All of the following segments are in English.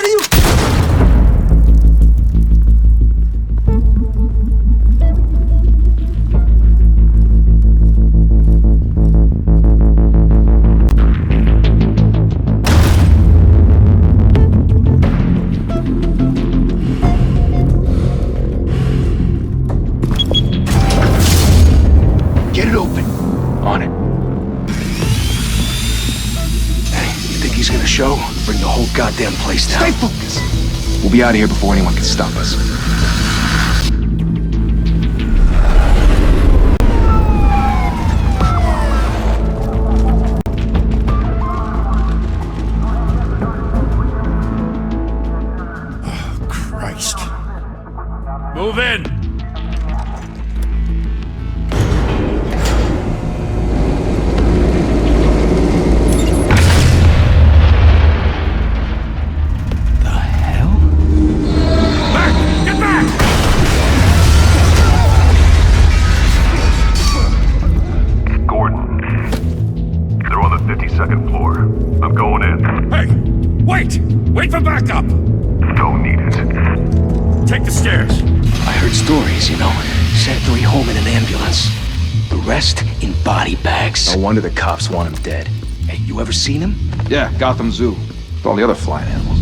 are you? Get it open. On it. Hey, you think he's gonna show? Bring the whole goddamn place down. Stay focused. We'll be out of here before anyone can stop us. Oh, Christ. Move in! Second floor. I'm going in. Hey! Wait! Wait for backup! Don't need it. Take the stairs. I heard stories, you know. Sent 3 home in an ambulance. The rest in body bags. No wonder the cops want him dead. Hey, you ever seen him? Yeah, Gotham Zoo. With all the other flying animals.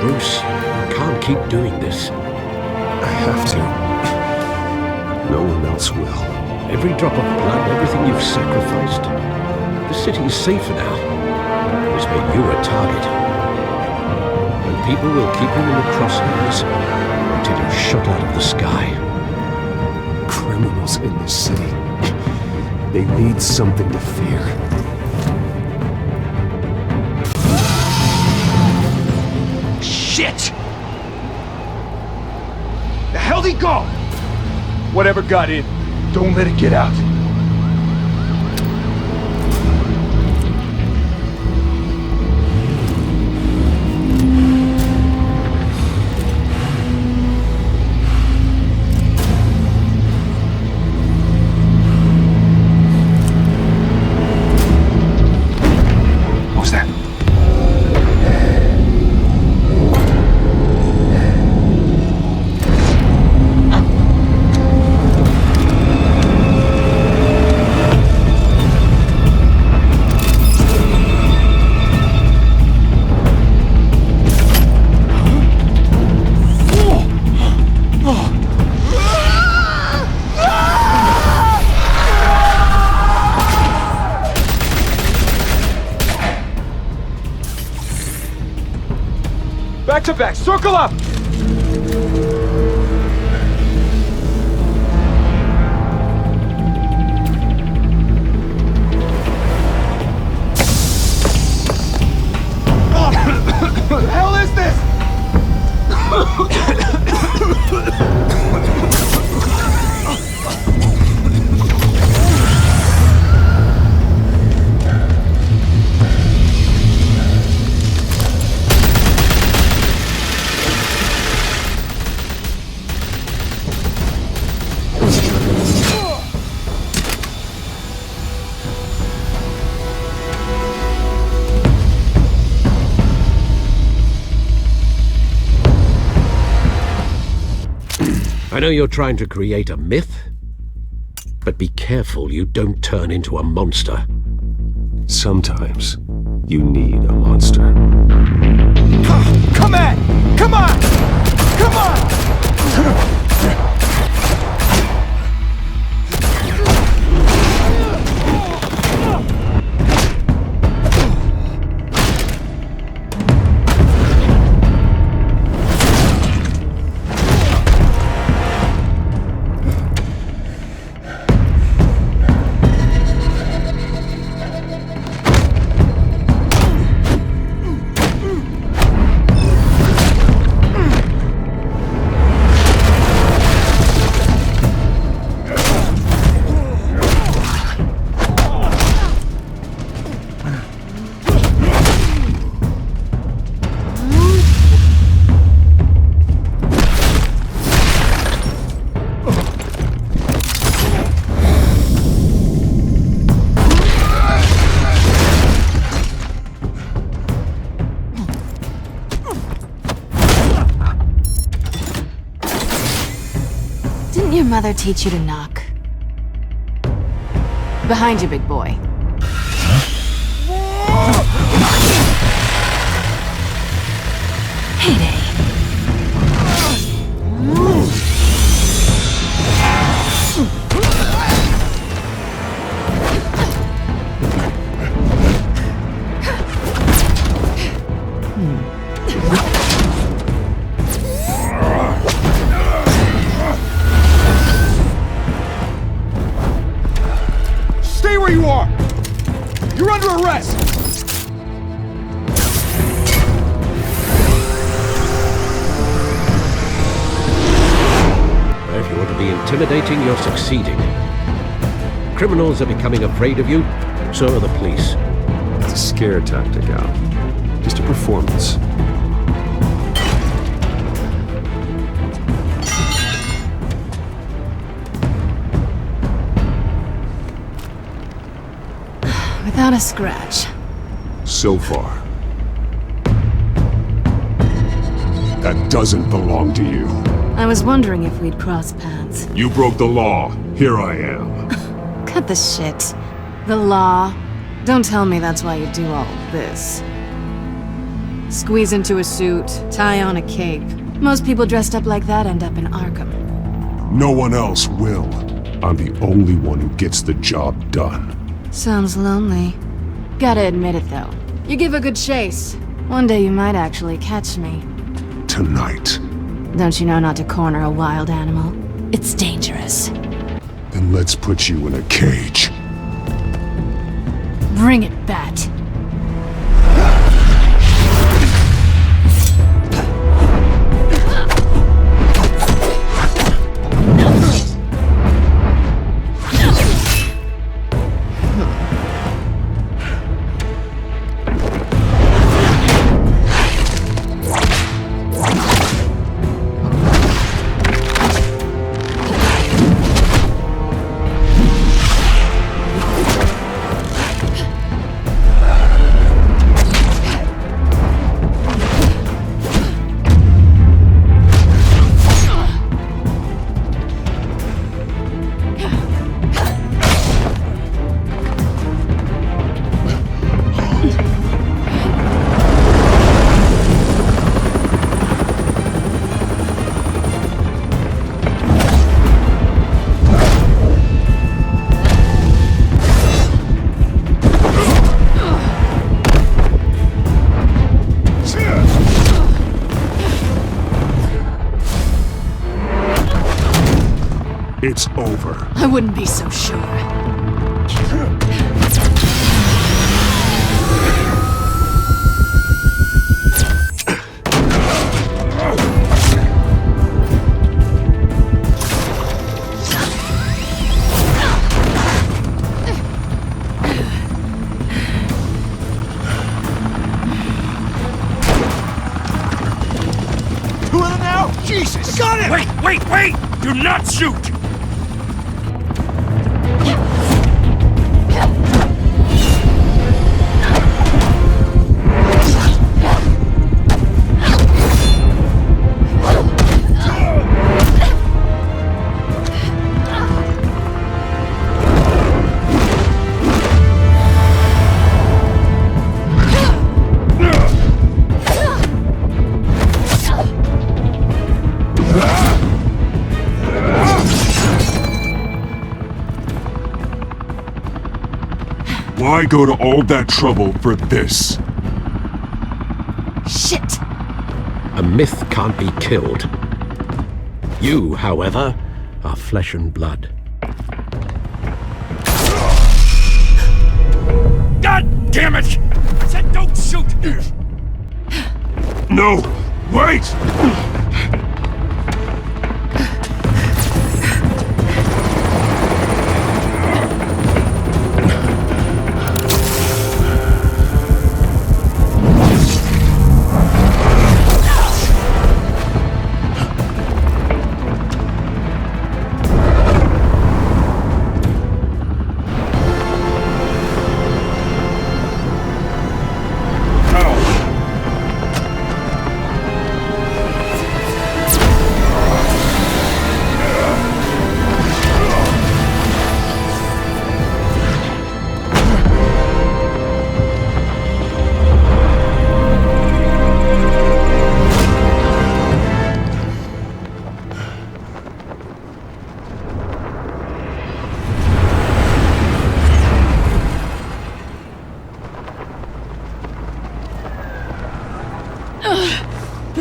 Bruce, you can't keep doing this. I have to. No one else will. Every drop of blood, everything you've sacrificed. The city is safer now. It's made you a target. And people will keep you in the crosshairs until you're shot out of the sky. Criminals in this city. They need something to fear. Shit! The hell'd he go? Whatever got in, don't let it get out. What was that? Back to back, circle up! What the hell is this? I know you're trying to create a myth, but be careful you don't turn into a monster. Sometimes you need a monster. Come on! Come on! Come on! your mother teach you to knock? Behind you, big boy. Heyday. Stay where you are! You're under arrest! If you want to be intimidating, you're succeeding. Criminals are becoming afraid of you, so are the police. It's a scare tactic, Al. Just a performance. Without a scratch. So far. That doesn't belong to you. I was wondering if we'd cross paths. You broke the law. Here I am. Cut the shit. The law. Don't tell me that's why you do all this. Squeeze into a suit, tie on a cape. Most people dressed up like that end up in Arkham. No one else will. I'm the only one who gets the job done. Sounds lonely. Gotta admit it, though. You give a good chase. One day you might actually catch me. Tonight. Don't you know not to corner a wild animal? It's dangerous. Then let's put you in a cage. Bring it, Bat. It's over. I wouldn't be so sure. Two of them now? Jesus! Got him! Wait! Do not shoot! Why go to all that trouble for this? Shit! A myth can't be killed. You, however, are flesh and blood. God damn it! I said don't shoot! No! Wait!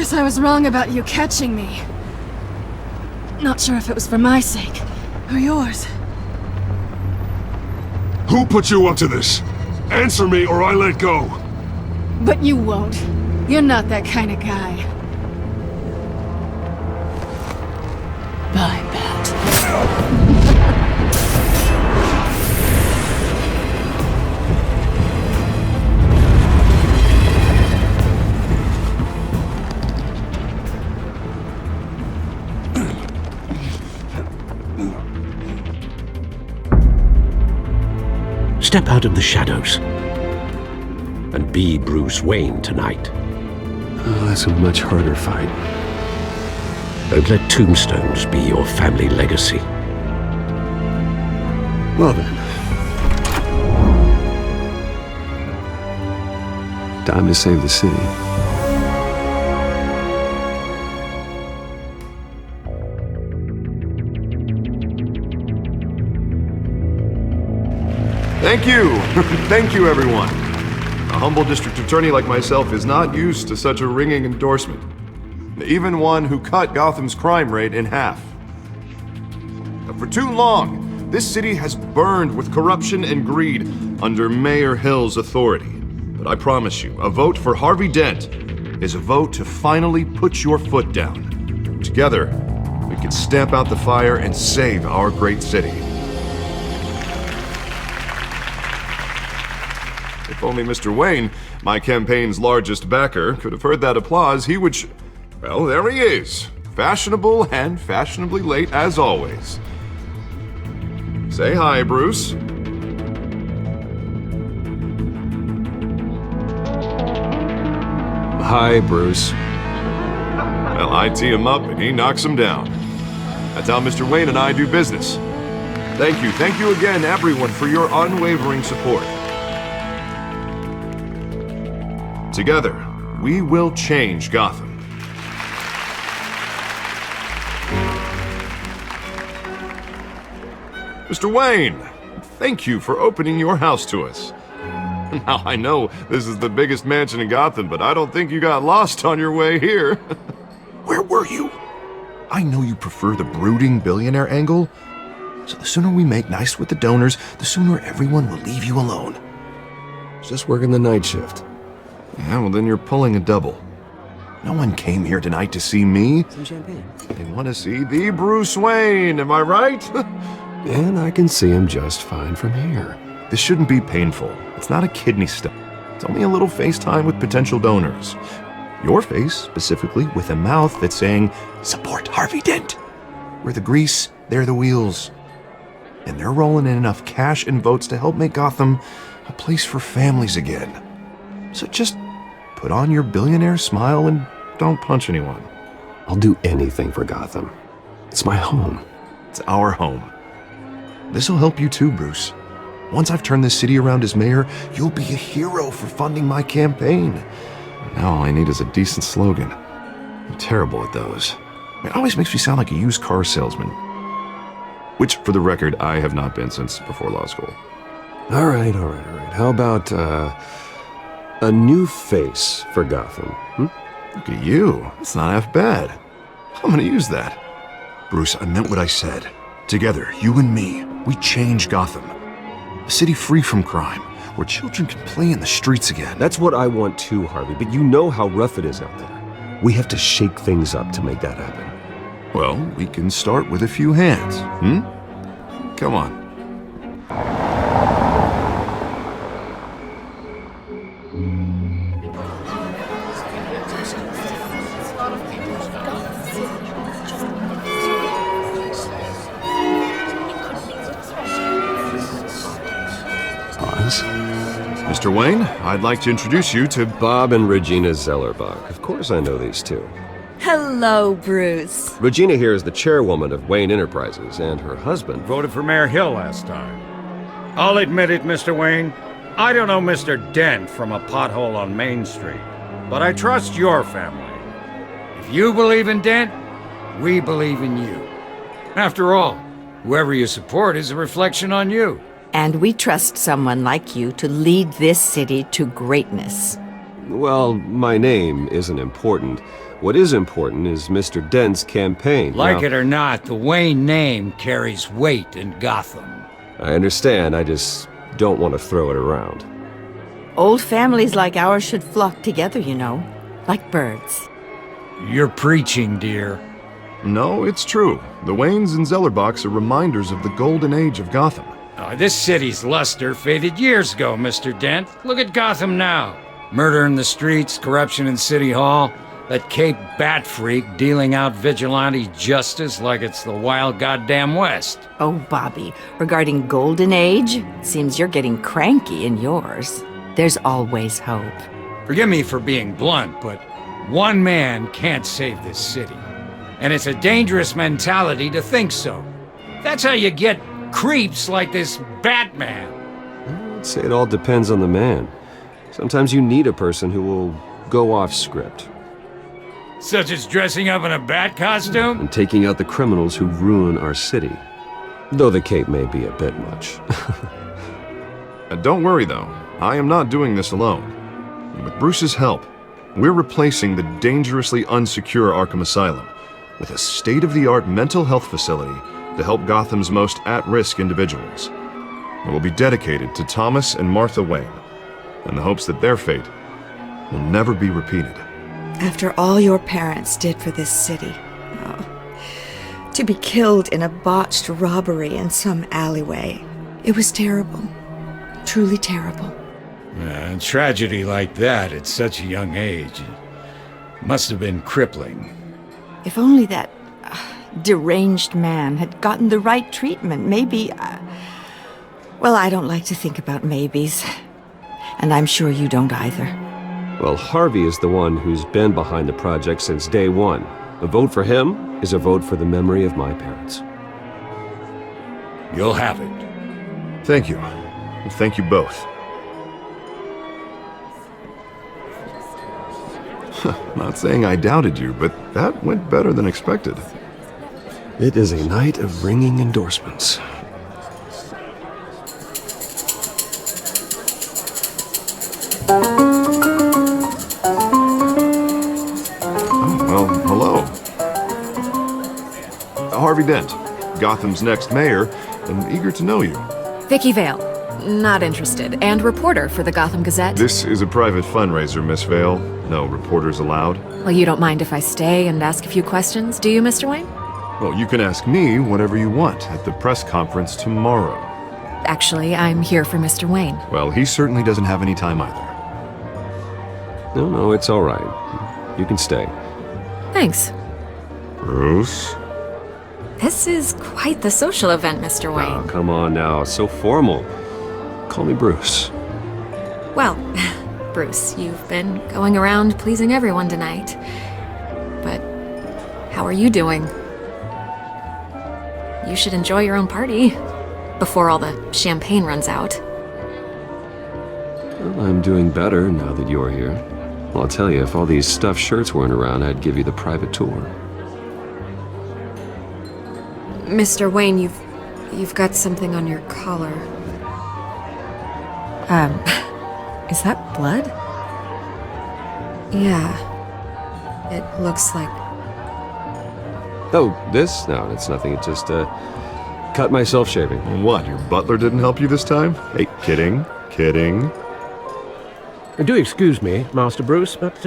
guess I was wrong about you catching me. Not sure if it was for my sake, or yours. Who put you up to this? Answer me or I let go. But you won't. You're not that kind of guy. Bye, Bat. Step out of the shadows and be Bruce Wayne tonight. Oh, that's a much harder fight. Don't let tombstones be your family legacy. Well then. Time to save the city. Thank you! Thank you, everyone. A humble district attorney like myself is not used to such a ringing endorsement. Even one who cut Gotham's crime rate in half. For too long, this city has burned with corruption and greed under Mayor Hill's authority. But I promise you, a vote for Harvey Dent is a vote to finally put your foot down. Together, we can stamp out the fire and save our great city. If only Mr. Wayne, my campaign's largest backer, could have heard that applause, he would well, there he is. Fashionable and fashionably late as always. Say hi, Bruce. Hi, Bruce. Well, I tee him up and he knocks him down. That's how Mr. Wayne and I do business. Thank you again, everyone, for your unwavering support. Together, we will change Gotham. Mr. Wayne, thank you for opening your house to us. Now, I know this is the biggest mansion in Gotham, but I don't think you got lost on your way here. Where were you? I know you prefer the brooding billionaire angle, so the sooner we make nice with the donors, the sooner everyone will leave you alone. Just working the night shift. Yeah, well then you're pulling a double. No one came here tonight to see me. Some champagne. They want to see the Bruce Wayne, am I right? And I can see him just fine from here. This shouldn't be painful. It's not a kidney stone. It's only a little FaceTime with potential donors. Your face, specifically, with a mouth that's saying, support Harvey Dent. We're the grease, they're the wheels. And they're rolling in enough cash and votes to help make Gotham a place for families again. So just put on your billionaire smile and don't punch anyone. I'll do anything for Gotham. It's my home. It's our home. This'll help you too, Bruce. Once I've turned this city around as mayor, you'll be a hero for funding my campaign. Now all I need is a decent slogan. I'm terrible at those. It always makes me sound like a used car salesman. Which, for the record, I have not been since before law school. All right. How about, a new face for Gotham, Look at you. That's not half bad. I'm gonna use that. Bruce, I meant what I said. Together, you and me, we change Gotham. A city free from crime, where children can play in the streets again. That's what I want too, Harvey, but you know how rough it is out there. We have to shake things up to make that happen. Well, we can start with a few hands, Come on. Mr. Wayne, I'd like to introduce you to Bob and Regina Zellerbach. Of course I know these two. Hello, Bruce. Regina here is the chairwoman of Wayne Enterprises, and her husband Voted for Mayor Hill last time. I'll admit it, Mr. Wayne. I don't know Mr. Dent from a pothole on Main Street, but I trust your family. If you believe in Dent, we believe in you. After all, whoever you support is a reflection on you. And we trust someone like you to lead this city to greatness. Well, my name isn't important. What is important is Mr. Dent's campaign. Like Now, it or not, the Wayne name carries weight in Gotham. I understand, I just don't want to throw it around. Old families like ours should flock together, you know, like birds. You're preaching, dear. No, it's true. The Waynes and Zellerbachs are reminders of the golden age of Gotham. This city's luster faded years ago, Mr. Dent. Look at Gotham now. Murder in the streets, corruption in City Hall, that Cape Bat freak dealing out vigilante justice like it's the wild goddamn West. Oh, Bobby, regarding Golden Age, seems you're getting cranky in yours. There's always hope. Forgive me for being blunt, but one man can't save this city. And it's a dangerous mentality to think so. That's how you get creeps like this Batman. I'd say it all depends on the man. Sometimes you need a person who will go off script. Such as dressing up in a bat costume? And taking out the criminals who ruin our city. Though the cape may be a bit much. Don't worry, though. I am not doing this alone. With Bruce's help, we're replacing the dangerously unsecure Arkham Asylum with a state-of-the-art mental health facility to help Gotham's most at-risk individuals. It will be dedicated to Thomas and Martha Wayne, in the hopes that their fate will never be repeated. After all your parents did for this city, to be killed in a botched robbery in some alleyway, it was terrible. Truly terrible. A tragedy like that at such a young age must have been crippling. If only that deranged man had gotten the right treatment, maybe... well, I don't like to think about maybes. And I'm sure you don't either. Well, Harvey is the one who's been behind the project since day one. A vote for him is a vote for the memory of my parents. You'll have it. Thank you. And thank you both. Not saying I doubted you, but that went better than expected. It is a night of ringing endorsements. Harvey Dent, Gotham's next mayor, and eager to know you. Vicky Vale, not interested, and reporter for the Gotham Gazette. This is a private fundraiser, Miss Vale. No reporters allowed. Well, you don't mind if I stay and ask a few questions, do you, Mr. Wayne? Well, you can ask me whatever you want at the press conference tomorrow. Actually, I'm here for Mr. Wayne. Well, he certainly doesn't have any time either. No, it's all right. You can stay. Thanks. Bruce? This is quite the social event, Mr. Wayne. Oh, come on now. It's so formal. Call me Bruce. Well, Bruce, you've been going around pleasing everyone tonight. But how are you doing? You should enjoy your own party before all the champagne runs out. Well, I'm doing better now that you're here. Well, I'll tell you, if all these stuffed shirts weren't around, I'd give you the private tour. Mr. Wayne, you've got something on your collar. Is that blood? Yeah. It looks like... Oh, this? No, it's nothing. It just, cut myself shaving. What, your butler didn't help you this time? Hey, kidding. Do excuse me, Master Bruce, but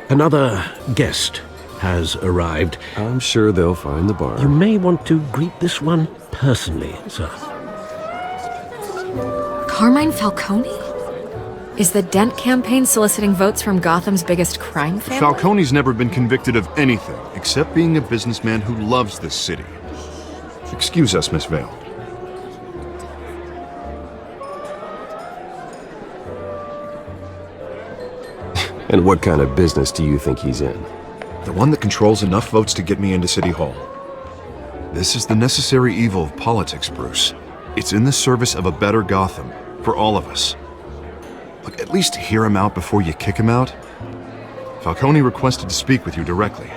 another guest has arrived. I'm sure they'll find the bar. You may want to greet this one personally, sir. Carmine Falcone? Is the Dent campaign soliciting votes from Gotham's biggest crime family? Falcone's never been convicted of anything except being a businessman who loves this city. Excuse us, Miss Vale. And what kind of business do you think he's in? The one that controls enough votes to get me into City Hall. This is the necessary evil of politics, Bruce. It's in the service of a better Gotham, for all of us. Look, at least hear him out before you kick him out. Falcone requested to speak with you directly.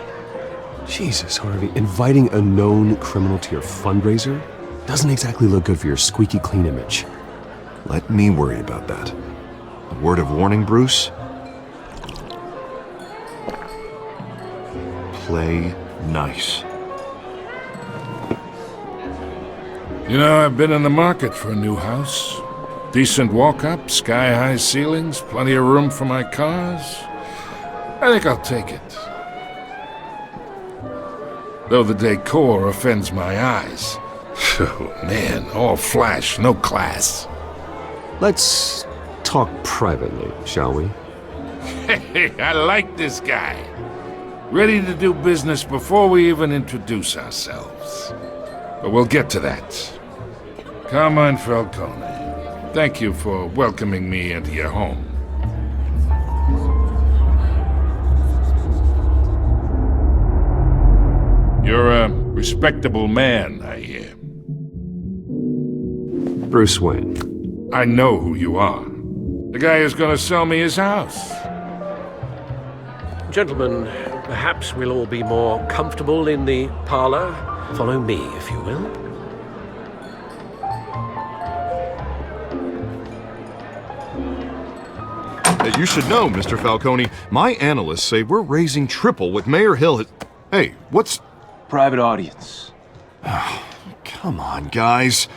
Jesus, Harvey, inviting a known criminal to your fundraiser doesn't exactly look good for your squeaky clean image. Let me worry about that. A word of warning, Bruce? play nice. You know, I've been in the market for a new house. Decent walk-up, sky-high ceilings, plenty of room for my cars. I think I'll take it. Though the decor offends my eyes. Oh, man, all flash, no class. Let's talk privately, shall we? Hey, I like this guy. Ready to do business before we even introduce ourselves. But we'll get to that. Carmine Falcone, thank you for welcoming me into your home. You're a respectable man, I hear. Bruce Wayne. I know who you are. The guy who's gonna sell me his house. Gentlemen, perhaps we'll all be more comfortable in the parlor. Follow me, if you will. You should know, Mr. Falcone, my analysts say we're raising triple what Mayor Hill has... Hey, what's... Private audience. Come on, guys.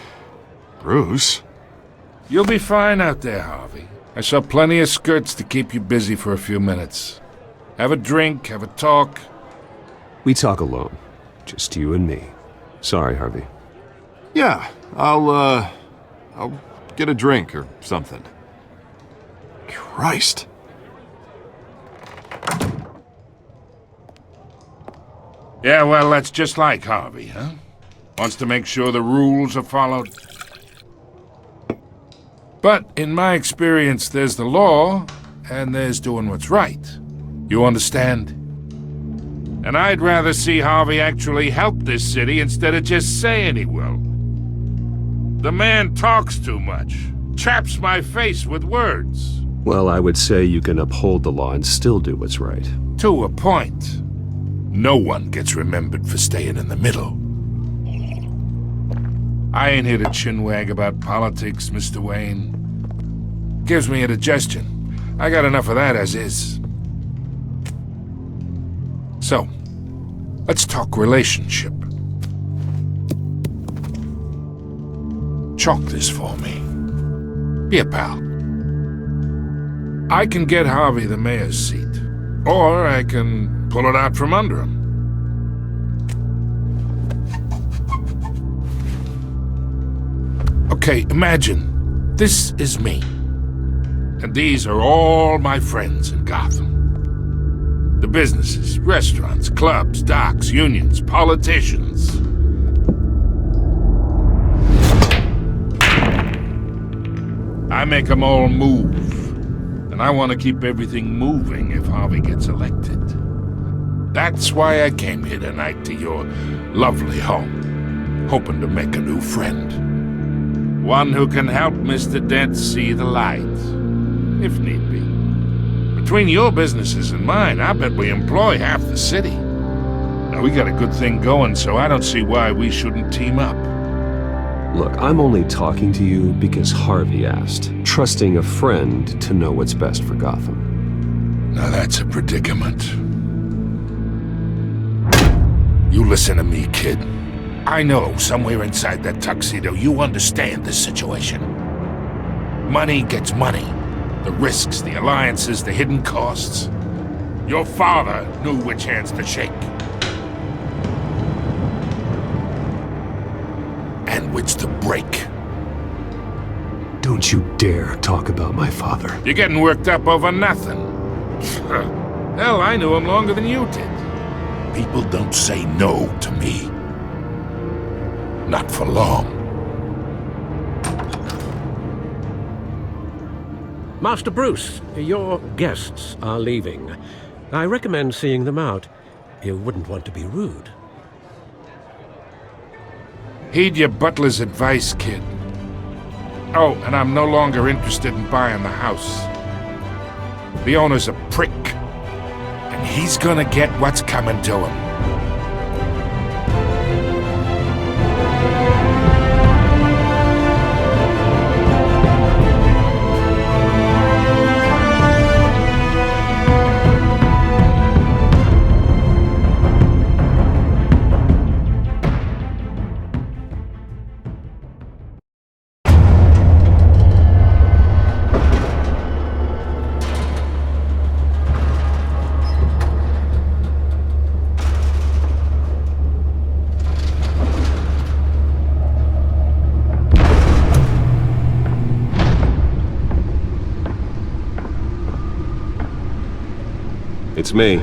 Bruce? You'll be fine out there, Harvey. I saw plenty of skirts to keep you busy for a few minutes. Have a drink, have a talk. We talk alone. Just you and me. Sorry, Harvey. Yeah, I'll get a drink or something. Christ. Yeah, well, that's just like Harvey, huh? Wants to make sure the rules are followed. But in my experience, there's the law, and there's doing what's right. You understand? And I'd rather see Harvey actually help this city instead of just saying he will. The man talks too much. Chaps my face with words. Well, I would say you can uphold the law and still do what's right. To a point. No one gets remembered for staying in the middle. I ain't here to chinwag about politics, Mr. Wayne. Gives me indigestion. I got enough of that as is. So, let's talk relationship. Chalk this for me. Be a pal. I can get Harvey the mayor's seat, or I can pull it out from under him. Okay, imagine, this is me. And these are all my friends in Gotham. The businesses, restaurants, clubs, docks, unions, politicians. I make them all move. And I want to keep everything moving if Harvey gets elected. That's why I came here tonight to your lovely home, hoping to make a new friend. One who can help Mr. Dent see the light, if need be. Between your businesses and mine, I bet we employ half the city. Now, we got a good thing going, so I don't see why we shouldn't team up. Look, I'm only talking to you because Harvey asked, trusting a friend to know what's best for Gotham. Now that's a predicament. You listen to me, kid. I know somewhere inside that tuxedo you understand this situation. Money gets money. The risks, the alliances, the hidden costs. Your father knew which hands to shake. And which to break. Don't you dare talk about my father. You're getting worked up over nothing. Hell, I knew him longer than you did. People don't say no to me. Not for long. Master Bruce, your guests are leaving. I recommend seeing them out. You wouldn't want to be rude. Heed your butler's advice, kid. Oh, and I'm no longer interested in buying the house. The owner's a prick. And he's gonna get what's coming to him. It's me.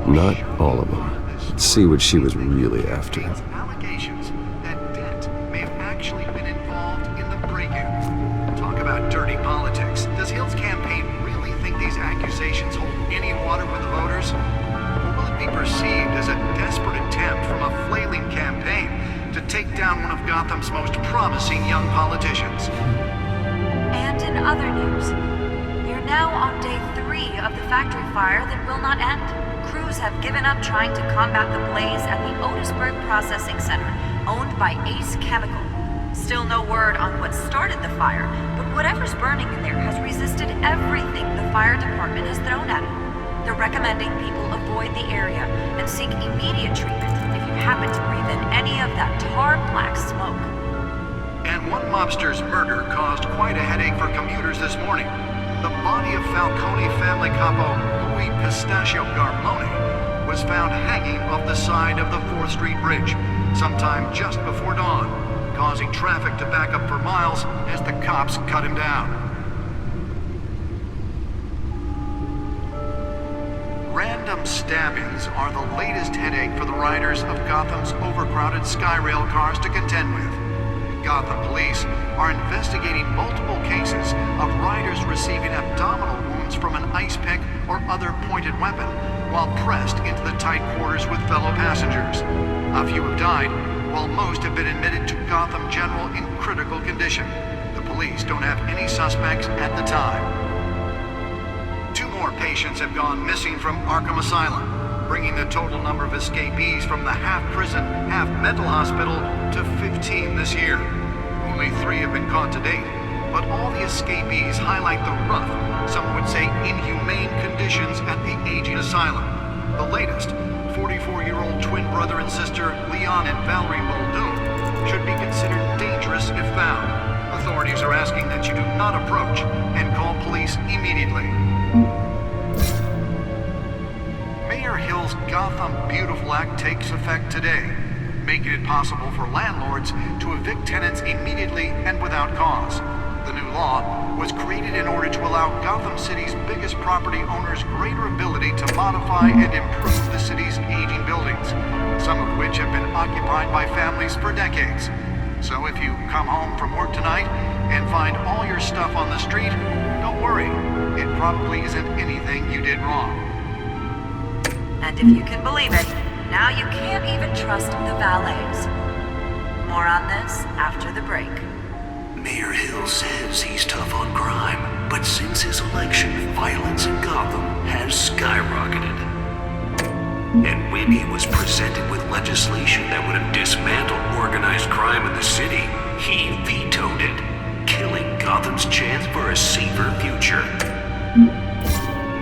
Not all of them. Let's see what she was really after. Allegations that Dent may have actually been involved in the break-in. Talk about dirty politics. Does Hill's campaign really think these accusations hold any water with the voters? Or will it be perceived as a desperate attempt from a flailing campaign to take down one of Gotham's most promising young politicians? And in other news, we're now on day 3 of the factory fire that will not end. Crews have given up trying to combat the blaze at the Otisburg Processing Center, owned by Ace Chemical. Still no word on what started the fire, but whatever's burning in there has resisted everything the fire department has thrown at it. They're recommending people avoid the area and seek immediate treatment if you happen to breathe in any of that tar black smoke. And one mobster's murder caused quite a headache for commuters this morning. The body of Falcone family capo Louis Pistachio Garmone was found hanging off the side of the 4th Street Bridge sometime just before dawn, causing traffic to back up for miles as the cops cut him down. Random stabbings are the latest headache for the riders of Gotham's overcrowded Skyrail cars to contend with. Gotham police are investigating multiple cases of riders receiving abdominal wounds from an ice pick or other pointed weapon while pressed into the tight quarters with fellow passengers. A few have died, while most have been admitted to Gotham General in critical condition. The police don't have any suspects at the time. 2 more patients have gone missing from Arkham Asylum, bringing the total number of escapees from the half-prison, half-mental hospital to 15 this year. Only 3 have been caught to date, but all the escapees highlight the rough, some would say inhumane conditions at the aging asylum. The latest, 44-year-old twin brother and sister Leon and Valerie Muldoon, should be considered dangerous if found. Authorities are asking that you do not approach and call police immediately. Mayor Hill's Gotham Beautiful Act takes effect today, making it possible for landlords to evict tenants immediately and without cause. The new law was created in order to allow Gotham City's biggest property owners greater ability to modify and improve the city's aging buildings, some of which have been occupied by families for decades. So if you come home from work tonight and find all your stuff on the street, don't worry. It probably isn't anything you did wrong. And if you can believe it, now you can't even trust the valets. More on this after the break. Mayor Hill says he's tough on crime, but since his election, violence in Gotham has skyrocketed. And when he was presented with legislation that would have dismantled organized crime in the city, he vetoed it, killing Gotham's chance for a safer future.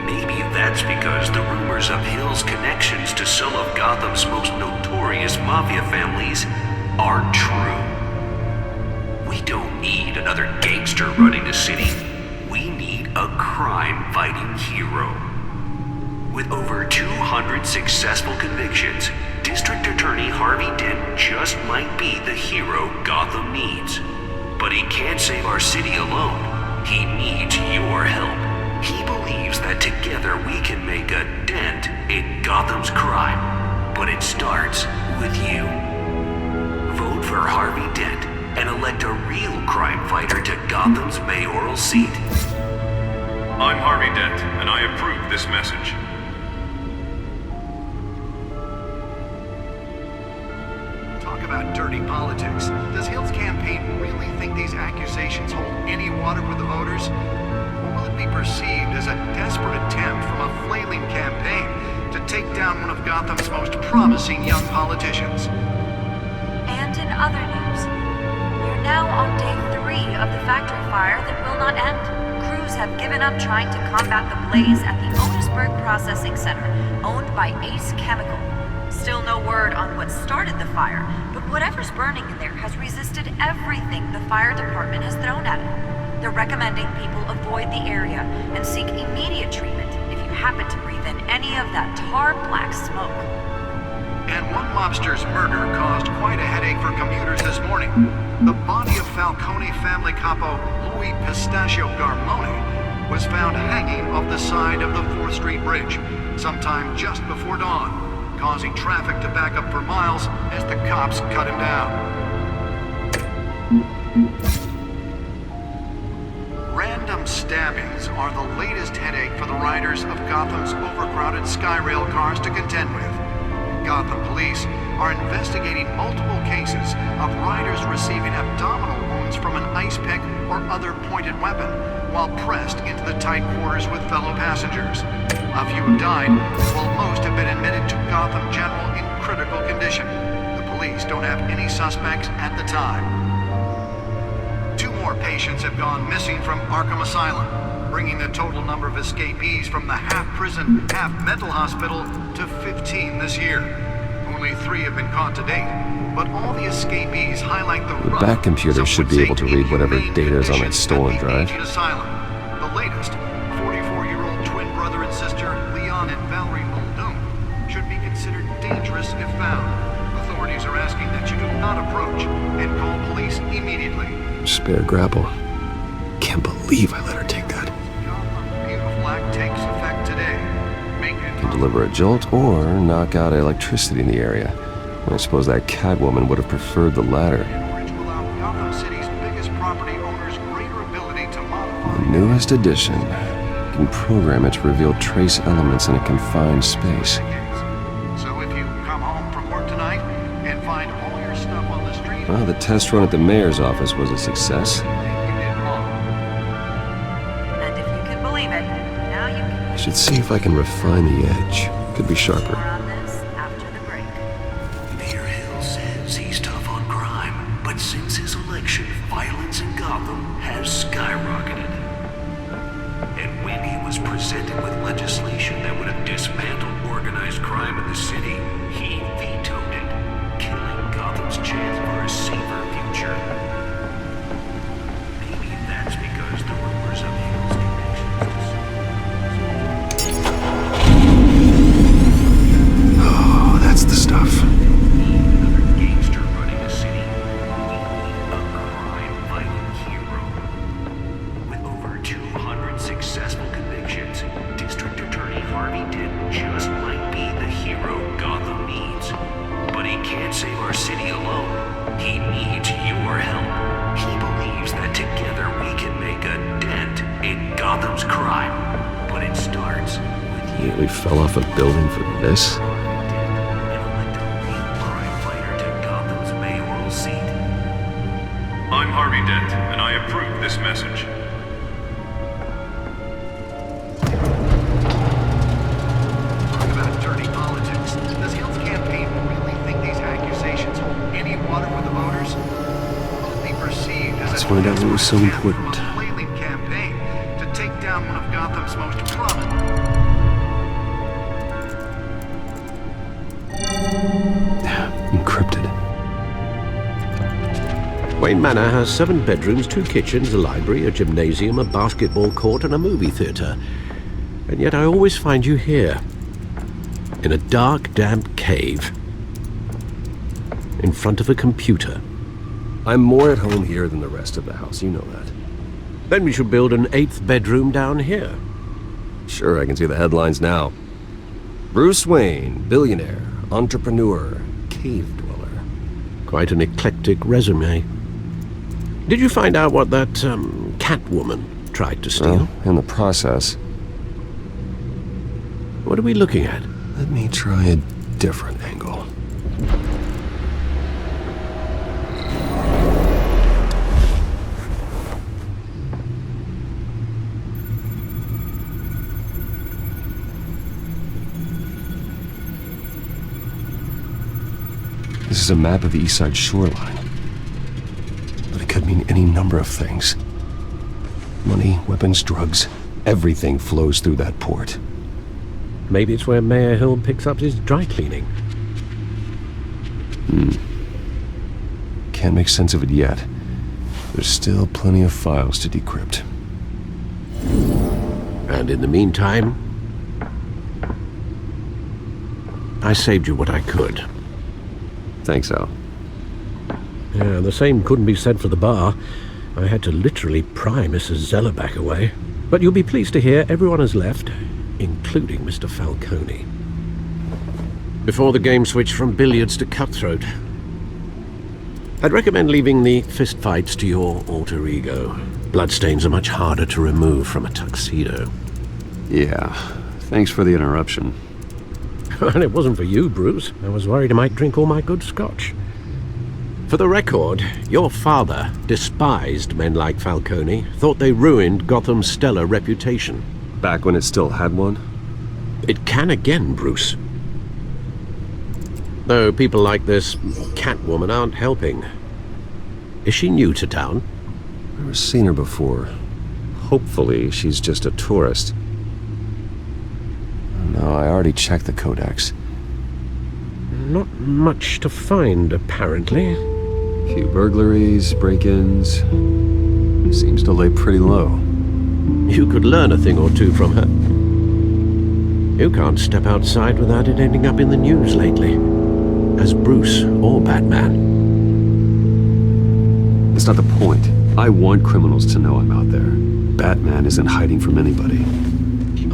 Maybe that's because the rumors of Hill's connections to some of Gotham's most notorious mafia families aren't true. We don't need another gangster running the city. We need a crime-fighting hero. With over 200 successful convictions, District Attorney Harvey Dent just might be the hero Gotham needs. But he can't save our city alone. He needs your help. He believes that together we can make a dent in Gotham's crime. But it starts with you. Vote for Harvey Dent and elect a real crime fighter to Gotham's mayoral this message. Talk about dirty politics. Does Hill's campaign really think these accusations hold any water with the voters? Or will it be perceived as a desperate attempt from a flailing campaign to take down one of Gotham's most promising young politicians? And in other news, we're now on day 3 of the factory fire that will not end. Crews have given up trying to combat the blaze at the Otisburg Processing Center, owned by Ace Chemical. Still no word on what started the fire, but whatever's burning in there has resisted everything the fire department has thrown at it. They're recommending people avoid the area and seek immediate treatment if you happen to breathe in any of that tar black smoke. And one mobster's murder caused quite a headache for commuters this morning. The body of Falcone family capo Louis Pistachio Garmone was found hanging off the side of the 4th Street Bridge sometime just before dawn, causing traffic to back up for miles as the cops cut him down. Random stabbings are the latest headache for the riders of Gotham's overcrowded Skyrail cars to contend with. Gotham police are investigating multiple cases of riders receiving abdominal wounds from an ice pick or other pointed weapon while pressed into the tight quarters with fellow passengers. A few have died, while most have been admitted to Gotham General in critical condition. The police don't have any suspects at the time. 2 more patients have gone missing from Arkham Asylum, bringing the total number of escapees from the half-prison, half-mental hospital to 15 this year. Only 3 have been caught to date, but all the escapees highlight the The back computer should be able to read whatever data is on that stolen drive. Asylum. The latest, 44-year-old twin brother and sister Leon and Valerie Muldoon, should be considered dangerous if found. Authorities are asking that you do not approach and call police immediately. Spare grapple. Can't believe I let her take that. Beautiful Act takes effect today. Can deliver a jolt or knock out electricity in the area. I suppose that Catwoman would have preferred the latter. Gotham City's biggest property owners greater ability to modify. The newest addition. You can program it to reveal trace elements in a confined space. So if you come home from work tonight and find all your stuff on the street... Well, the test run at the mayor's office was a success. I should see if I can refine the edge. Could be sharper. Mayor Hill says he's tough on crime, but since his election, violence in Gotham has skyrocketed. And when he was presented with legislation that would have dismantled organized crime in the city, he vetoed it, killing Gotham's chance for a safer future. Maybe that's because the rumors of Hill's That's the stuff. Another gangster running a city. A crime-fighting hero. With over 200 successful convictions, District Attorney Harvey Dent just might be the hero Gotham needs. But he can't save our city alone. He needs your help. He believes that together we can make a dent in Gotham's crime. But it starts with you. Nearly fell off a building for this? I'm Harvey Dent, and I approve this message. Talk about dirty politics. Does Hill's campaign really think these accusations hold any water with the voters? Will it be perceived as Let's find out what was so important. a flailing campaign to take down one of Gotham's most prominent? Encrypted. Wayne Manor has 7 bedrooms, 2 kitchens, a library, a gymnasium, a basketball court, and a movie theater. And yet I always find you here, in a dark, damp cave, in front of a computer. I'm more at home here than the rest of the house, you know that. Then we should build an 8th bedroom down here. Sure, I can see the headlines now. Bruce Wayne, billionaire, entrepreneur, cave dweller. Quite an eclectic resume. Did you find out what that, Catwoman tried to steal? Well, in the process. What are we looking at? Let me try a different angle. This is a map of the east side shoreline. But it could mean any number of things. Money, weapons, drugs, everything flows through that port. Maybe it's where Mayor Hill picks up his dry cleaning. Can't make sense of it yet. There's still plenty of files to decrypt. And in the meantime, I saved you what I could. Thanks, Al. Yeah, the same couldn't be said for the bar. I had to literally pry Mrs. Zeller back away. But you'll be pleased to hear everyone has left, including Mr. Falcone. Before the game switched from billiards to cutthroat. I'd recommend leaving the fistfights to your alter ego. Bloodstains are much harder to remove from a tuxedo. Yeah, thanks for the interruption. And it wasn't for you, Bruce. I was worried I might drink all my good scotch. For the record, your father despised men like Falcone, thought they ruined Gotham's stellar reputation. Back when it still had one? It can again, Bruce. Though people like this Catwoman aren't helping. Is she new to town? Never seen her before. Hopefully she's just a tourist. No, I already checked the codex. Not much to find, apparently. Few burglaries, break-ins. Seems to lay pretty low. You could learn a thing or two from her. You can't step outside without it ending up in the news lately. As Bruce or Batman. That's not the point. I want criminals to know I'm out there. Batman isn't hiding from anybody.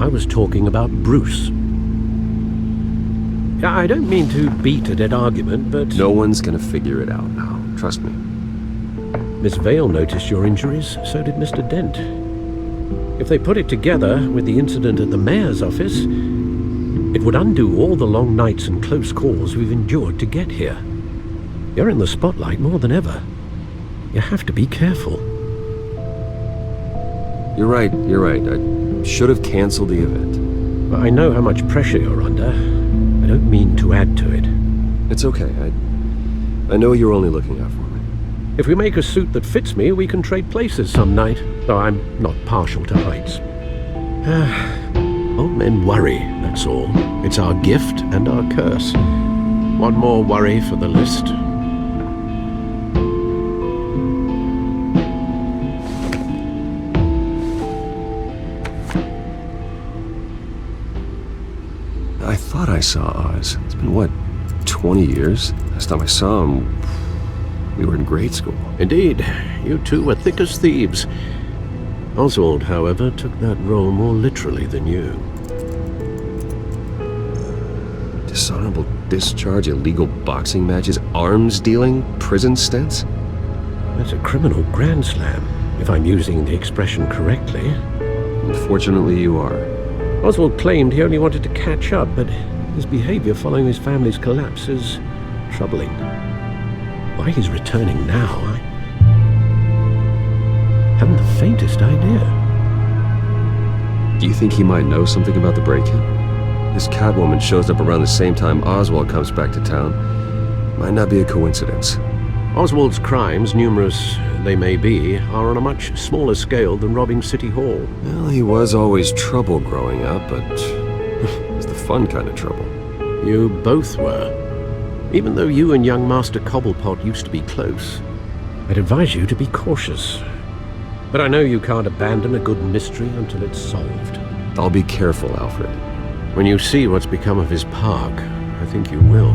I was talking about Bruce. I don't mean to beat a dead argument, but... No one's gonna figure it out now. Trust me. Miss Vale noticed your injuries, so did Mr. Dent. If they put it together with the incident at the mayor's office, it would undo all the long nights and close calls we've endured to get here. You're in the spotlight more than ever. You have to be careful. You're right. I should have canceled the event. I know how much pressure you're under. I don't mean to add to it. It's okay. I know you're only looking out for me. If we make a suit that fits me, we can trade places some night. Though I'm not partial to heights. Old men worry, that's all. It's our gift and our curse. One more worry for the list. I thought I saw Oz. It's been, what, 20 years? Last time I saw him, we were in grade school. Indeed. You two were thick as thieves. Oswald, however, took that role more literally than you. Dishonorable discharge, illegal boxing matches, arms dealing, prison stints? That's a criminal grand slam, if I'm using the expression correctly. Unfortunately, you are. Oswald claimed he only wanted to catch up, but his behavior following his family's collapse is troubling. Why he's returning now, I haven't the faintest idea. Do you think he might know something about the break-in? This Catwoman shows up around the same time Oswald comes back to town. Might not be a coincidence. Oswald's crimes, numerous they may be, are on a much smaller scale than robbing City Hall. Well, he was always trouble growing up, but it was the fun kind of trouble. You both were. Even though you and young Master Cobblepot used to be close, I'd advise you to be cautious. But I know you can't abandon a good mystery until it's solved. I'll be careful, Alfred. When you see what's become of his park, I think you will.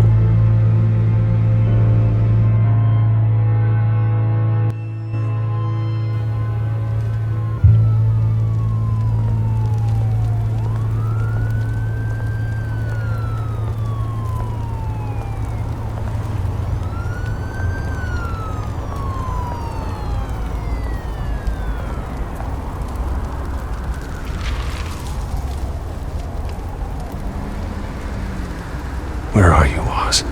Where are you, Oz?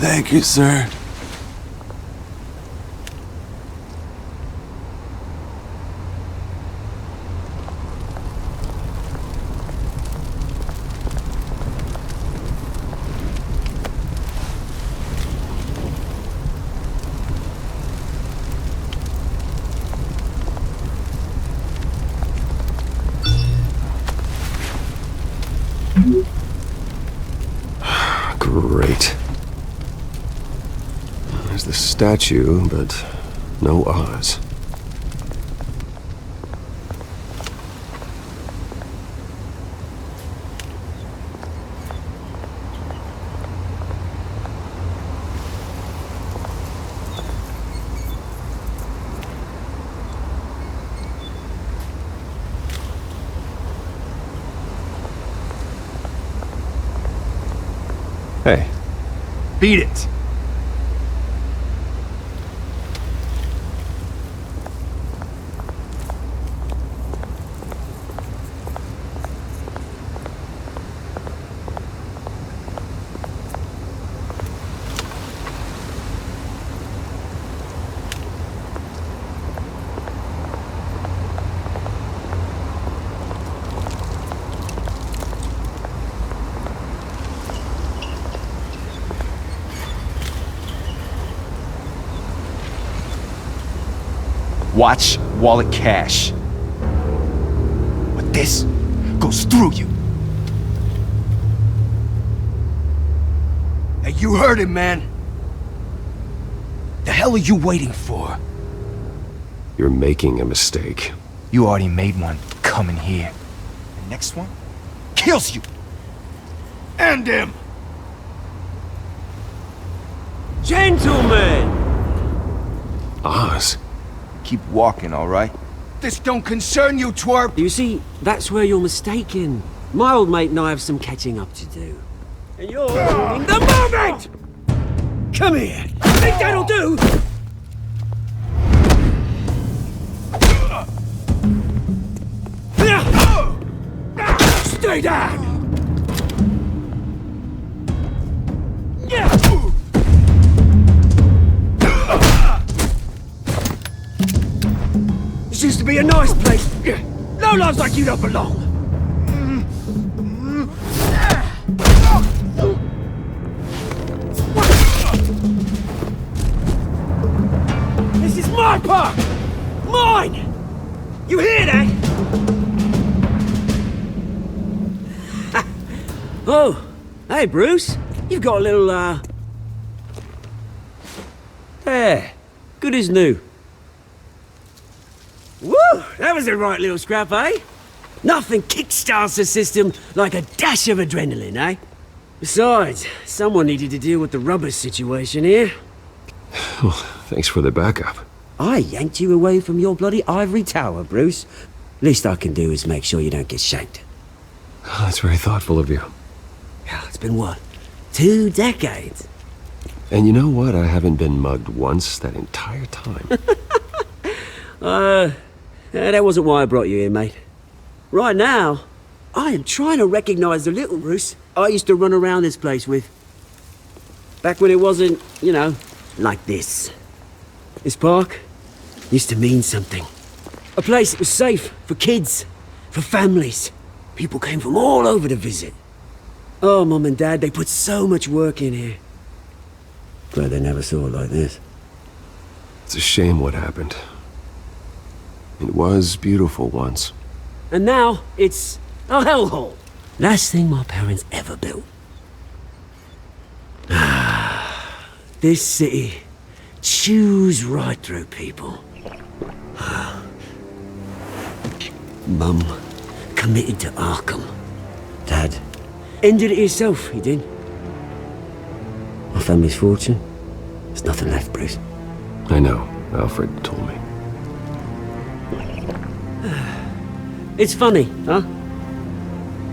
Thank you, sir. Great. There's the statue, but no Oz. Hey. Beat it! Watch wallet cash. But this goes through you. Hey, you heard him, man. The hell are you waiting for? You're making a mistake. You already made one coming here. The next one kills you. End him! Gentlemen! Oz. Keep walking, all right? This don't concern you, twerp! You see, that's where you're mistaken. My old mate and I have some catching up to do. And you're ruining the moment! Come here! Think that'll do? Stay down! This used to be a nice place. No lives like you don't belong. This is my park! Mine! You hear that? Oh, hey Bruce. You've got a little, There. Good as new. Woo! That was a right little scrap, eh? Nothing kickstarts the system like a dash of adrenaline, eh? Besides, someone needed to deal with the rubber situation here. Well, thanks for the backup. I yanked you away from your bloody ivory tower, Bruce. Least I can do is make sure you don't get shanked. Oh, that's very thoughtful of you. Yeah, it's been what? 2 decades? And you know what? I haven't been mugged once that entire time. That wasn't why I brought you here, mate. Right now, I am trying to recognize the little Bruce I used to run around this place with. Back when it wasn't, you know, like this. This park used to mean something. A place that was safe for kids, for families. People came from all over to visit. Oh, Mum and Dad, they put so much work in here. Glad they never saw it like this. It's a shame what happened. It was beautiful once. And now, it's a hellhole. Last thing my parents ever built. This city chews right through people. Mum committed to Arkham. Dad ended it himself, he did. My family's fortune, there's nothing left, Bruce. I know. Alfred told me. It's funny, huh?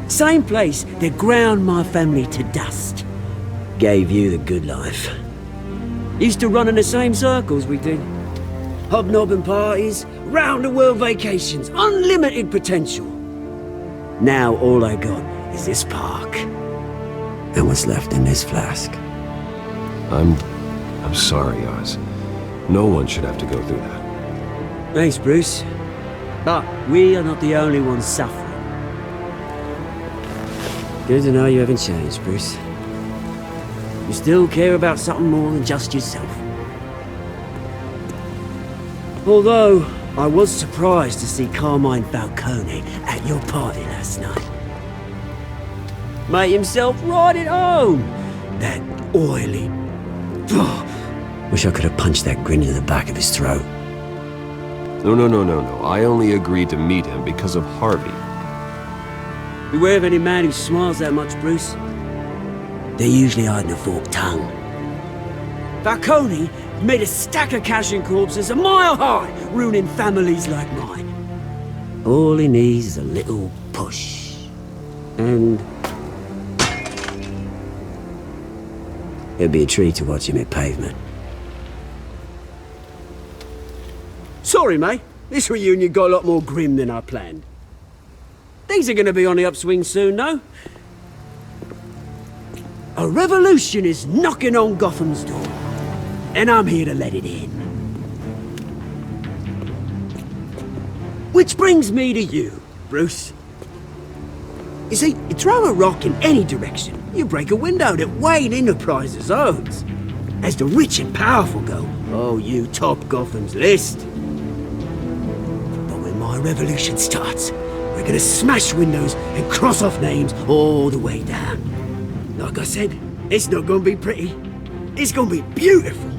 Same place that ground my family to dust. Gave you the good life. Used to run in the same circles we did. Hobnobbing parties, round-the-world vacations, unlimited potential. Now all I got is this park. And what's left in this flask. I'm sorry, Oz. No one should have to go through that. Thanks, Bruce. But we are not the only ones suffering. Good to know you haven't changed, Bruce. You still care about something more than just yourself. Although, I was surprised to see Carmine Falcone at your party last night. Made himself right at home. That oily... Wish I could have punched that grin in the back of his throat. No. I only agreed to meet him because of Harvey. Beware of any man who smiles that much, Bruce. They're usually hiding a forked tongue. Falcone made a stack of cashing corpses a mile high, ruining families like mine. All he needs is a little push. And... it'd be a treat to watch him hit pavement. Sorry, mate. This reunion got a lot more grim than I planned. Things are gonna be on the upswing soon, though. A revolution is knocking on Gotham's door. And I'm here to let it in. Which brings me to you, Bruce. You see, you throw a rock in any direction, you break a window that Wayne Enterprises owns. As the rich and powerful go, oh, you top Gotham's list. My revolution starts. We're gonna smash windows and cross off names all the way down. Like I said, it's not gonna be pretty. It's gonna be beautiful.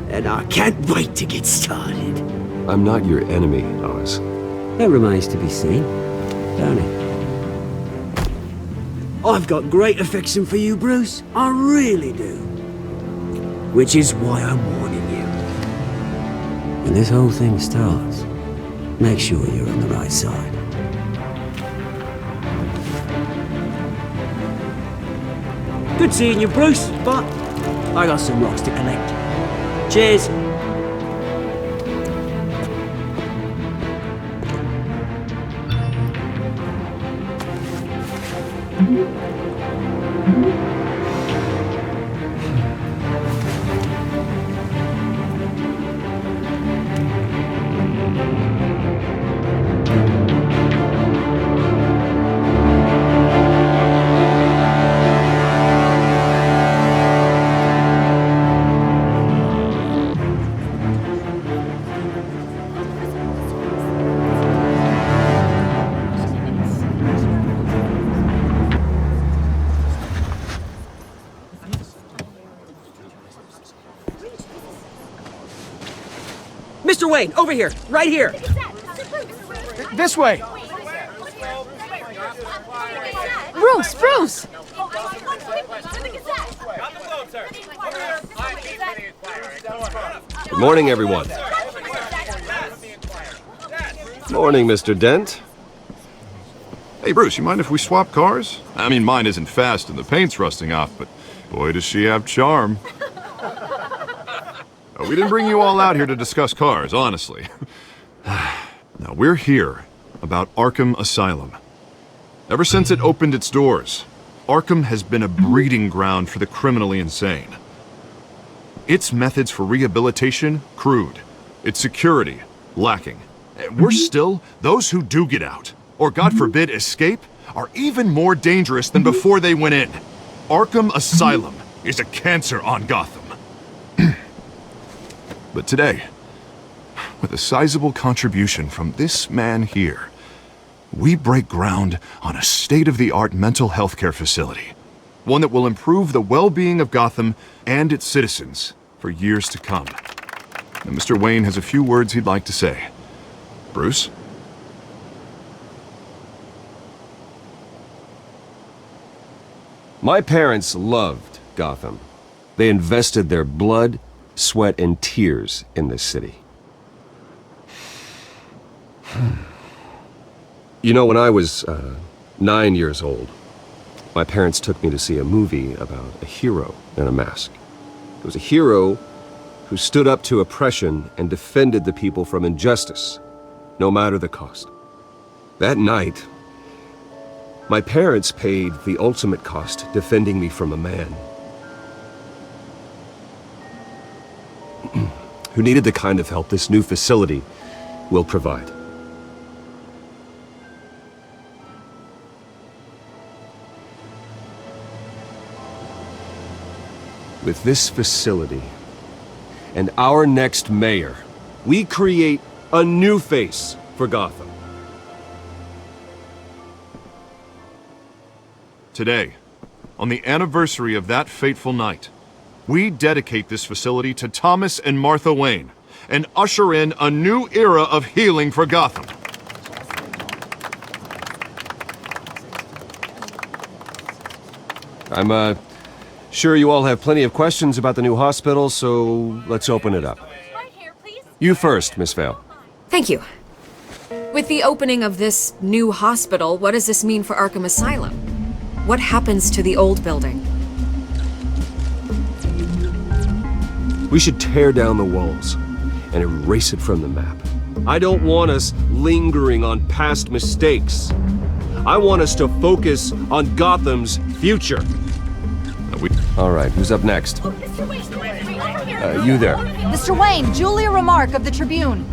And I can't wait to get started. I'm not your enemy, Oz. That remains to be seen, don't it? I've got great affection for you, Bruce. I really do. Which is why I'm warning you. When this whole thing starts, make sure you're on the right side. Good seeing you, Bruce, but I got some rocks to collect. Cheers. Mr. Wayne, over here, right here. This way. Bruce! Good morning, everyone. Morning, Mr. Dent. Hey, Bruce, you mind if we swap cars? I mean, mine isn't fast and the paint's rusting off, but boy, does she have charm. We didn't bring you all out here to discuss cars, honestly. Now, we're here about Arkham Asylum. Ever since it opened its doors, Arkham has been a breeding ground for the criminally insane. Its methods for rehabilitation, crude. Its security, lacking. Worse still, those who do get out, or God forbid escape, are even more dangerous than before they went in. Arkham Asylum is a cancer on Gotham. But today, with a sizable contribution from this man here, we break ground on a state-of-the-art mental health care facility. One that will improve the well-being of Gotham and its citizens for years to come. Now, Mr. Wayne has a few words he'd like to say. Bruce? My parents loved Gotham. They invested their blood, sweat, and tears in this city. You know, when I was 9 years old, my parents took me to see a movie about a hero in a mask. It was a hero who stood up to oppression and defended the people from injustice, no matter the cost. That night, my parents paid the ultimate cost defending me from a man who needed the kind of help this new facility will provide. With this facility and our next mayor, we create a new face for Gotham. Today, on the anniversary of that fateful night, we dedicate this facility to Thomas and Martha Wayne and usher in a new era of healing for Gotham. I'm sure you all have plenty of questions about the new hospital, so let's open it up. You first, Miss Vale. Thank you. With the opening of this new hospital, what does this mean for Arkham Asylum? What happens to the old building? We should tear down the walls and erase it from the map. I don't want us lingering on past mistakes. I want us to focus on Gotham's future. All right, who's up next? You there. Mr. Wayne, Julia Remark of the Tribune.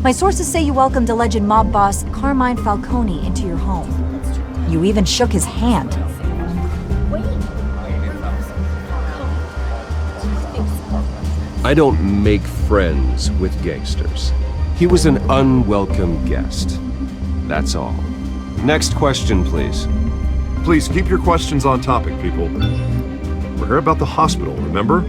My sources say you welcomed alleged mob boss Carmine Falcone into your home. You even shook his hand. I don't make friends with gangsters. He was an unwelcome guest. That's all. Next question, please. Please keep your questions on topic, people. We're here about the hospital, remember?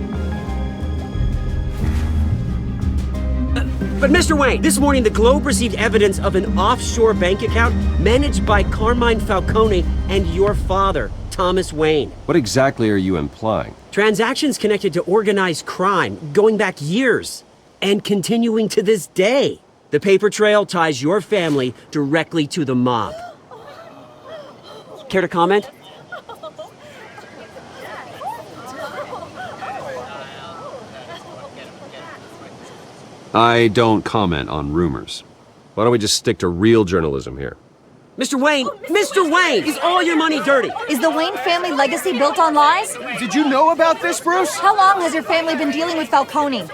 But Mr. Wayne, this morning the Globe received evidence of an offshore bank account managed by Carmine Falcone and your father, Thomas Wayne. What exactly are you implying? Transactions connected to organized crime going back years and continuing to this day. The paper trail ties your family directly to the mob. Care to comment? I don't comment on rumors. Why don't we just stick to real journalism here? Mr. Wayne! Mr. Wayne! Is all your money dirty? Is the Wayne family legacy built on lies? Did you know about this, Bruce? How long has your family been dealing with Falcone?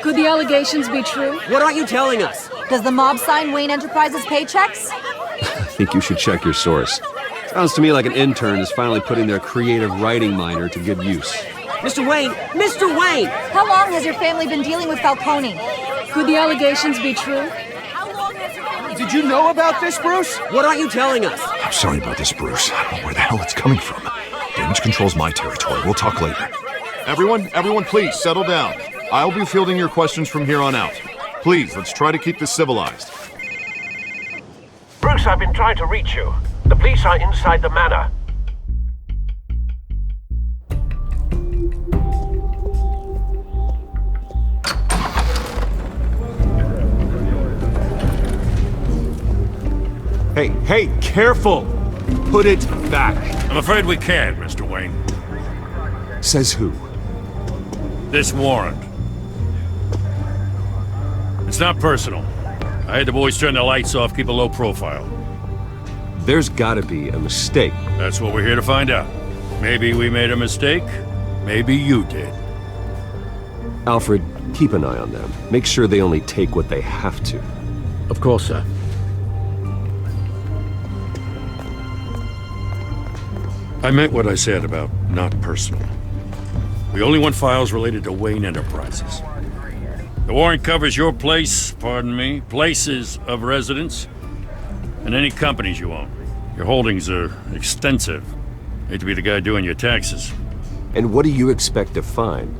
Could the allegations be true? What aren't you telling us? Does the mob sign Wayne Enterprises paychecks? I think you should check your source. Sounds to me like an intern is finally putting their creative writing minor to good use. Mr. Wayne! Mr. Wayne! How long has your family been dealing with Falcone? Could the allegations be true? Did you know about this, Bruce? What aren't you telling us? I'm sorry about this, Bruce. I don't know where the hell it's coming from. Damage control's my territory. We'll talk later. Everyone, please settle down. I'll be fielding your questions from here on out. Please, let's try to keep this civilized. Bruce, I've been trying to reach you. The police are inside the manor. Hey, careful! Put it back. I'm afraid we can't, Mr. Wayne. Says who? This warrant. It's not personal. I had the boys turn the lights off, keep a low profile. There's gotta be a mistake. That's what we're here to find out. Maybe we made a mistake. Maybe you did. Alfred, keep an eye on them. Make sure they only take what they have to. Of course, sir. I meant what I said about not personal. We only want files related to Wayne Enterprises. The warrant covers your places of residence, and any companies you own. Your holdings are extensive. Hate to be the guy doing your taxes. And what do you expect to find?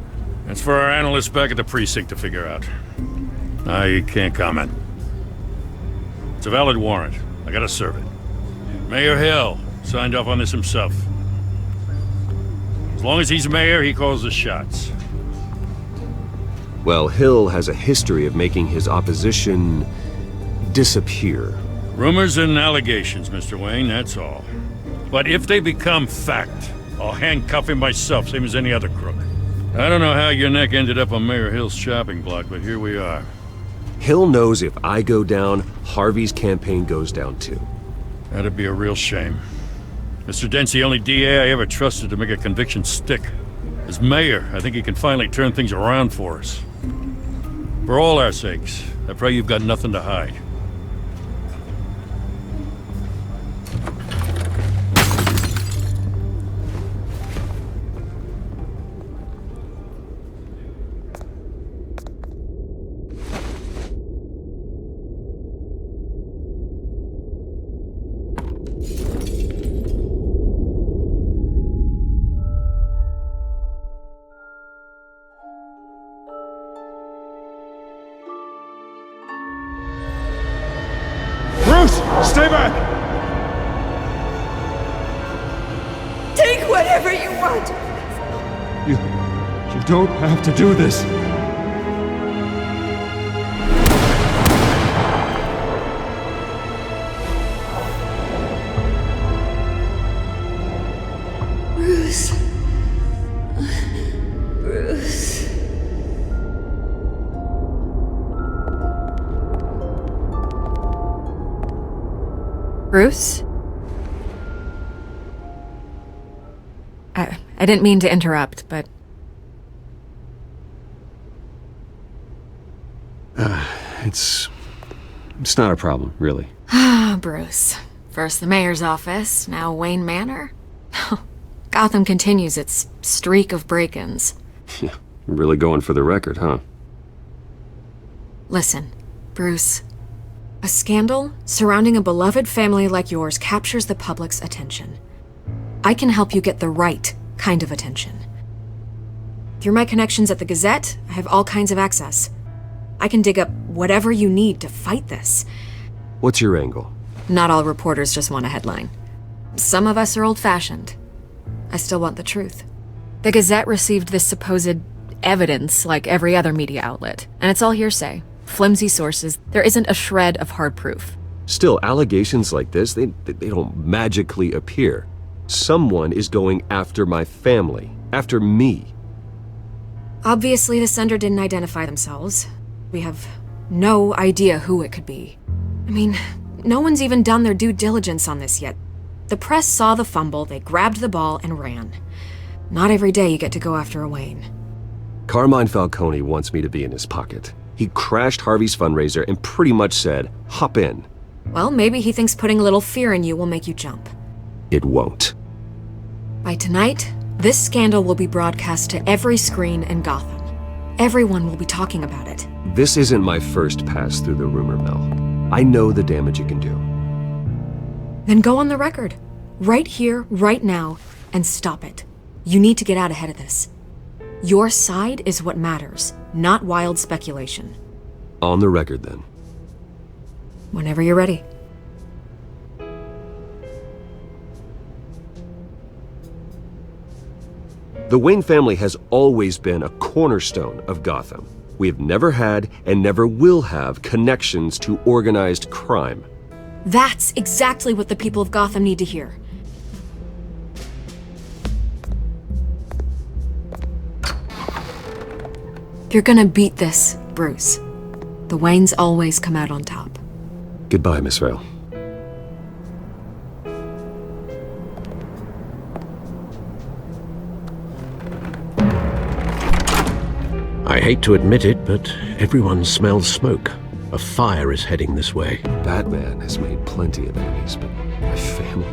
That's for our analysts back at the precinct to figure out. I can't comment. It's a valid warrant. I gotta serve it. Mayor Hill signed off on this himself. As long as he's mayor, he calls the shots. Well, Hill has a history of making his opposition disappear. Rumors and allegations, Mr. Wayne, that's all. But if they become fact, I'll handcuff him myself, same as any other crook. I don't know how your neck ended up on Mayor Hill's shopping block, but here we are. Hill knows if I go down, Harvey's campaign goes down too. That'd be a real shame. Mr. Dent's the only DA I ever trusted to make a conviction stick. As mayor, I think he can finally turn things around for us. For all our sakes, I pray you've got nothing to hide. Stay back! Take whatever you want! You don't have to do this. Bruce. Bruce. Bruce? I didn't mean to interrupt, but... It's not a problem, really. Ah, Bruce. First the mayor's office, now Wayne Manor. Gotham continues its streak of break-ins. Yeah, really going for the record, huh? Listen, Bruce. A scandal surrounding a beloved family like yours captures the public's attention. I can help you get the right kind of attention. Through my connections at the Gazette, I have all kinds of access. I can dig up whatever you need to fight this. What's your angle? Not all reporters just want a headline. Some of us are old-fashioned. I still want the truth. The Gazette received this supposed evidence like every other media outlet, and it's all hearsay. Flimsy sources. There isn't a shred of hard proof. Still, allegations like this, they don't magically appear. Someone is going after my family, after me. Obviously, the sender didn't identify themselves. We have no idea who it could be. I mean, no one's even done their due diligence on this yet. The press saw the fumble, they grabbed the ball and ran. Not every day you get to go after a Wayne. Carmine Falcone wants me to be in his pocket. He crashed Harvey's fundraiser and pretty much said, hop in. Well, maybe he thinks putting a little fear in you will make you jump. It won't. By tonight, this scandal will be broadcast to every screen in Gotham. Everyone will be talking about it. This isn't my first pass through the rumor mill. I know the damage it can do. Then go on the record. Right here, right now, and stop it. You need to get out ahead of this. Your side is what matters, not wild speculation. On the record, then. Whenever you're ready. The Wayne family has always been a cornerstone of Gotham. We have never had and never will have connections to organized crime. That's exactly what the people of Gotham need to hear. You're gonna beat this, Bruce. The Waynes always come out on top. Goodbye, Miss Vale. I hate to admit it, but everyone smells smoke. A fire is heading this way. Batman has made plenty of enemies, but my family?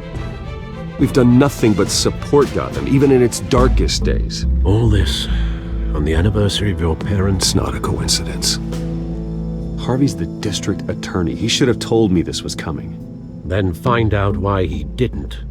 We've done nothing but support Gotham, even in its darkest days. All this On the anniversary of your parents? It's not a coincidence. Harvey's the district attorney. He should have told me this was coming. Then find out why he didn't.